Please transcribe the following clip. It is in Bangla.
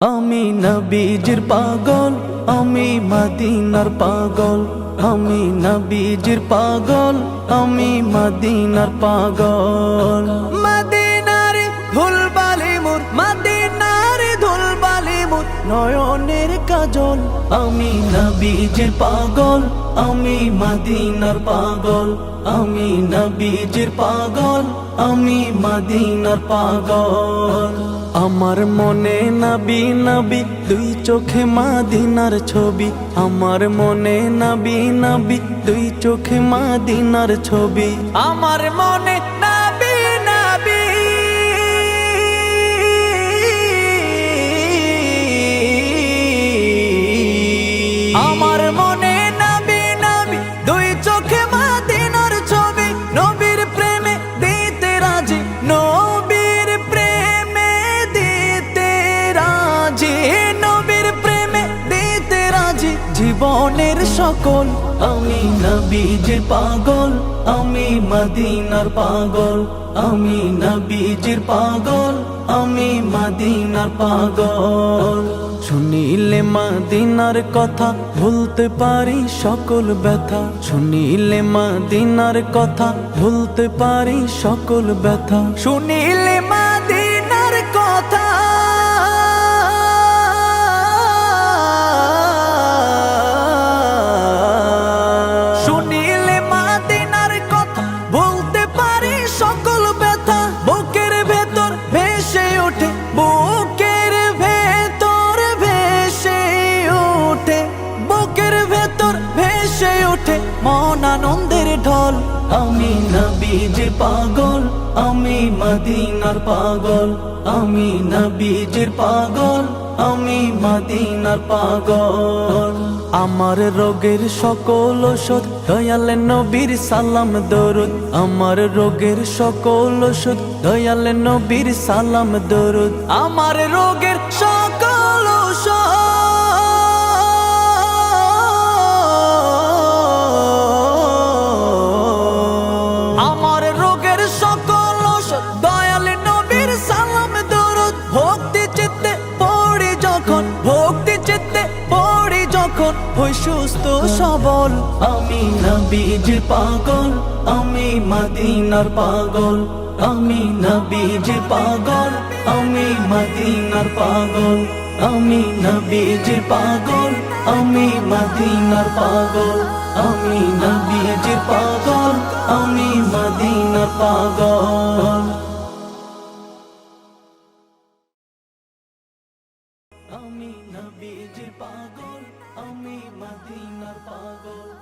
আমি নবীজির পাগল, আমি মদিনার পাগল। আমি নবীজির পাগল, আমি মদিনার পাগল। মদিনার ধুলবালি মোর, মদিনার ধুলবালি মোর নয়নের কাজল। আমি নবীজির পাগল, আমি মদিনার পাগল। আমি নবীজির পাগল, আমি মদিনার পাগল। আমার মনে নবী নবী, দুই চোখে মদিনার ছবি। আমার মনে নবী নবী, দুই চোখে মদিনার ছবি। আমার মনে নবী নবী, আমার মনে নবী নবী, দুই চোখে মদিনার ছবি। নবীর প্রেমে দিতে রাজি, নবীর প্রেমে দিতে রাজি, নবীর প্রেমে দিতে রাজি জীবনের সকল। আমি নবীজির পাগল, আমি মদিনার পাগল। আমি নবীজির পাগল, আমি মদিনার পাগল। শুনিলে মদিনার কথা ভুলতে পারি সকল ব্যথা। শুনিলে মদিনার কথা ভুলতে পারি সকল ব্যথা। শুনিলে মদিনার কথা, শুনিলে মদিনার কথা ভুলতে পারি সকল ব্যথা। বুকের ভেতর ভেসে ওঠে, বুকের ভেতর ভেসে ওঠে, বুকের ভেতর ভেসে ওঠে মন আনন্দের ঢল। আমি নবীজির পাগল, আমি মদিনার পাগল। আমি নবীজির পাগল, আমি মদিনার পাগল। আমার রোগের সকল ওষুধ দয়াল নবীর সালাম দরুদ। আমার রোগের সকল ওষুধ দয়াল নবীর সালাম দরুদ। আমার রোগের সকল ওষুধ, আমার রোগের সকল ওষুধ দয়াল নবীর সালাম দরুদ। ভক্তি চিত্তে পড়ি যখন, ভক্তি চিত্তে পড়ি যখন হই সুস্থ সবল। আমি নবীজির পাগল, আমি মদিনার পাগল। আমি নবীজির পাগল, আমি মদিনার পাগল। আমি নবীজির পাগল, আমি মদিনার পাগল। আমি নবীজির পাগল, আমি মদিনার পাগল। আমি নবীজির পাগল, আমি মদিনার পাগল।